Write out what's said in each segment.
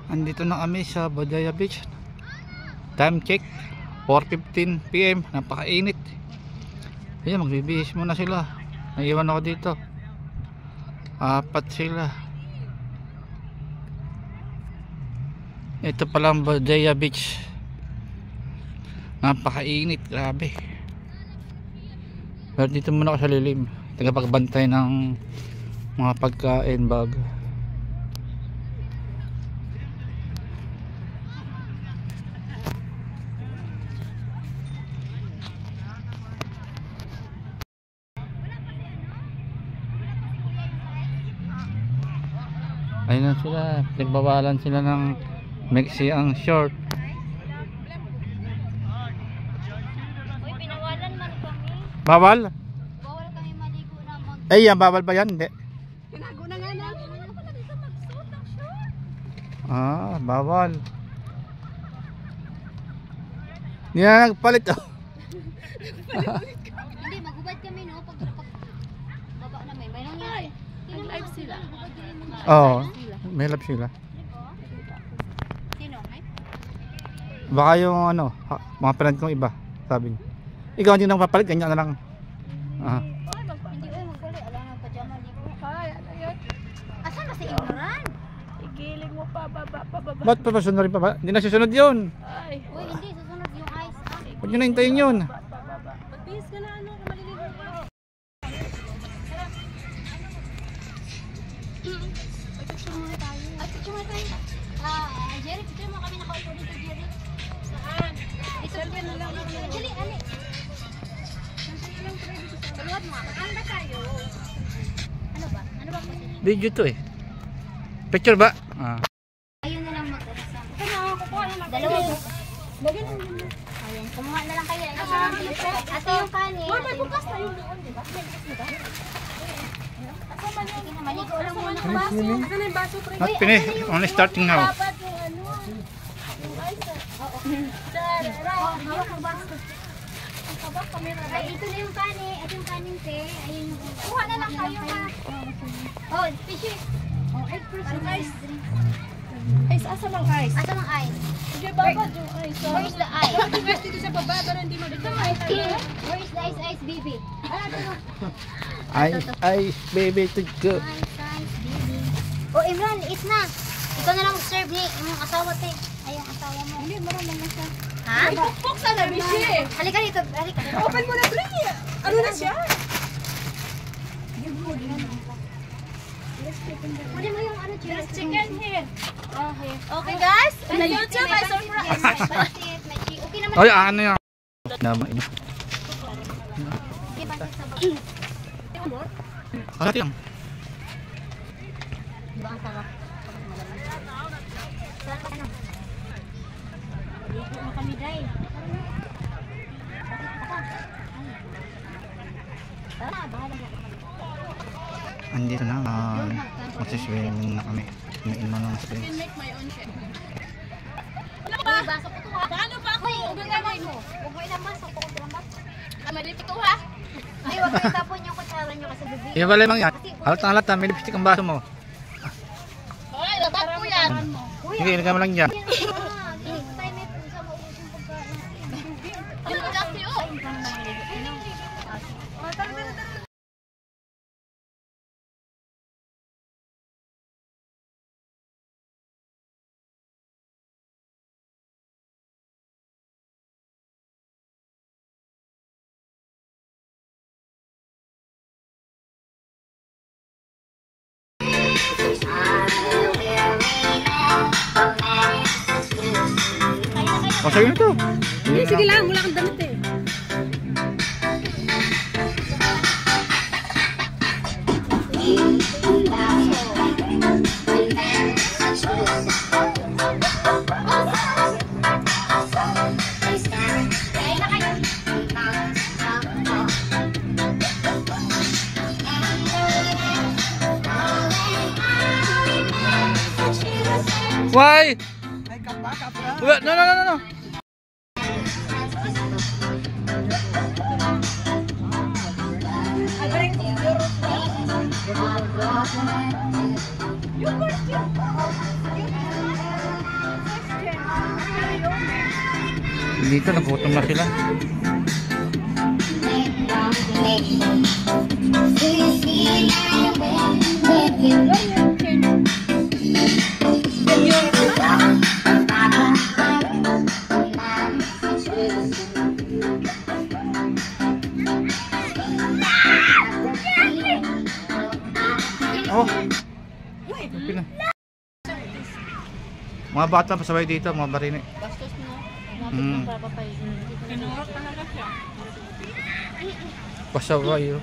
Andito na kami sa Bodaya Beach. Time check 4:15 PM. Napakainit. Ayan, magbibihis muna sila. Naiwan ako dito. 4 sila. Ito palang Bodaya Beach. Napakainit, grabe. Pero dito muna ako sa lilim. Tagapagbantay ng mga pagkain bag. Ayun na sila, nagbawalan sila ng Mexi ang short. Uy, pinawalan man kami. Bawal? Bawal kami maligo na mag... Ay, yan, bawal ba yan? Hindi. Tinago na nga na. Ano pala dito magsuot ng short? Bawal. Hindi na nagpalit oh. Hindi, magubad kami no. Pag baba namin. May nangyari. Nag-live sila. Oo, may love sila. Sino? Baka yung ano, mga friend kong iba, sabi niya. Ikaw hindi nang papalit, ganyan na lang. Hindi ko magpali. Alam nga pajama ligo. Ay, ano yun? Asan ba si Imran? Igiling mo pa, baba. Ba't pa sunod rin pa ba? Hindi na susunod yun. Ay, Uy, hindi. Susunod yung ice. Huwag nyo na hintayin yun. magbihis ka na, ano, maliligo ka. Picture muna tayo. Ay, picture muna tayo. Jerry, picture mo kami nakaupo dito, Jerry. Saan? Ito, selfie na lang. Jerry, ali. Saluhat mo ako. Saan ba tayo? Ano ba? Ano ba position? Video to eh. Picture ba? Ayun na lang mag-asam. Ito na, kukuha na lang. Dalawa mo. Lagyan mo. Ayun, kumuha na lang kayo. Ate yung kanin. May bukas na yung doon, di ba? May bukas na ba? Sige na, maligo lang muna. Baso. Ito na yung baso, pre. Not finish, only starting now. Dapat yung ano. Yung ice. Oo. Hawak ang baso. Ang kabak, kamera. Ay, ito na yung kanin. Ito yung kanin, te. Ayun yung Kuha na lang kayo, ha? Oh, fishy. Oh, ay, first Ang ice. Ice, asa mang ice? Asa mang ice? Sige, babad yung ice. Where is the ice? Guys, dito sa baba, pero hindi maganda yung ice. Where is the ice, baby? Ice, baby, to go. Ice, baby. Oh, Imran, eat na. Ikaw na lang serve ni yung asawa, te. Ay, yung asawa mo. Hindi, marami na siya. Ha? Pukpuk sana, Bishi. Halika dito, halika. Open mo na, Dre. Ano na siya? Kunin mo yung ano, Just chicken here. Oh, here. Okay, guys. Na YouTube, I surprise. Okay naman. Ay, ano yan? Naman. Okay, bakit sa baba? Ano yan? Diba ang sarap? Saan ka na? Dito mo kami, Day. Tara, bahala mo. Andito na. Magsiswimming na kami. Kumain mo ng springs. Make my own shit. Uy, baso ko to ha. Paano ba ako? Uy, huwag na baso. Huwag mo ilang baso. Huwag mo ilang baso. Mali po to, ha? Ay, huwag mo itapon yung kutsara nyo kasi bibig. Yung balay mang yan. Halatang halata, may lipstick ang baso mo. Hoy, labak ko yan. Uy, Sige, ilagay mo lang dyan. next time may pusa maubos yung pagkain. Ano ka kasi, oh? O, sa'yo na to. Sige lang, wala kang damit eh. Why? No, no, no, no, no. Dito nagutom na sila. Oh. Pina. Mga bata pasabay dito, mga barini. Bastos mo. Mm. Kinurot talaga siya. Pasaway oh.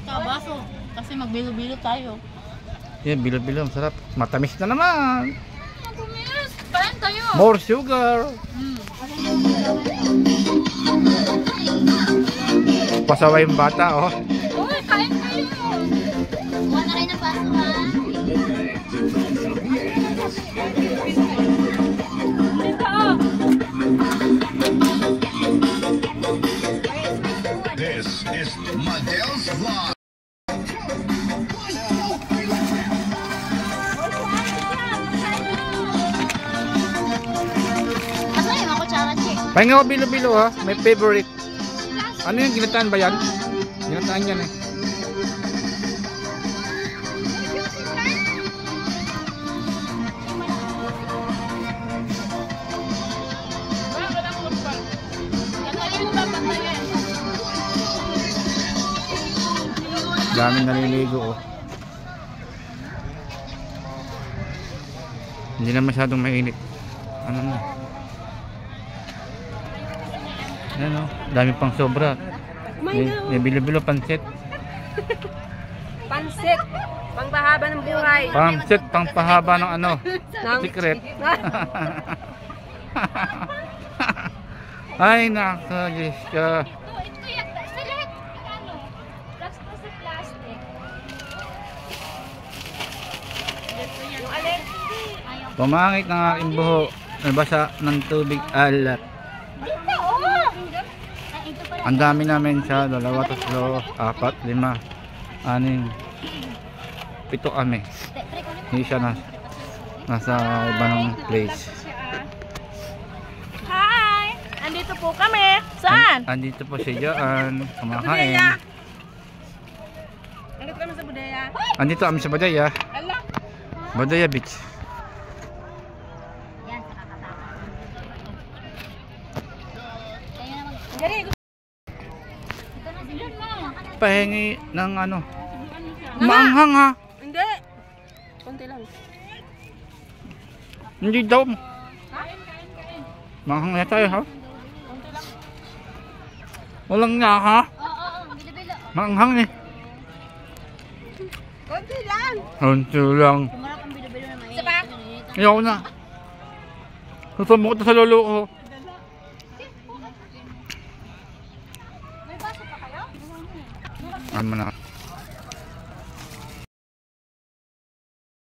Baso. Kasi magbilo-bilo tayo. Yan, bilo-bilo, masarap. Matamis na naman. Matamis! Kain tayo! More sugar. Pasaway yung bata oh. Uy, kain tayo! Huwag na rin ang baso ha. This is Madel's Vlog. Asa yung ako tsara chick? Pahinga ko bilo-bilo ha. May favorite. Ano yung ginataan ba yan? Ginataan yan eh. Daming naliligo oh. Hindi na masyadong mainit. Ano na? Ayan oh, dami pang sobra. May bilo-bilo pansit. Pansit. Pangpahaba ng buhay. Pansit pang pahaba ng ano? Secret. Ay nako, Diyos ko. Ito yata. Sa lahat. Ano? Plastic sa plastic. Yung alin? Ayaw. Pumangit ng aking buho. Nabasa ng tubig alat. Ito, oh! Ay, ito pala. Ang dami namin sa 2, 3, 4, 5, 6 kami. Hindi siya nasa ibang place. Hi! Andito po kami. Saan? Andito po si Joan. Kumakain. Andito kami sa Budaya. Andito kami sa Badaya. Ala. Badaya Beach. Yan, sa kakatama. Kaya naman. Gari, Ito na sila na. Pahingi ng ano. Maanghang ha. hindi. Konti lang. Hindi daw. Maanghang na tayo ha. Walang nga ha. Oo, bilo-bilo. Maanghang eh. Konti lang. Hunto lang. Kumarap ang bilo-bilo na mainit. Sapa? Ayaw na. Susumukot na sa lolo ko. May baso pa kayo? Ano na.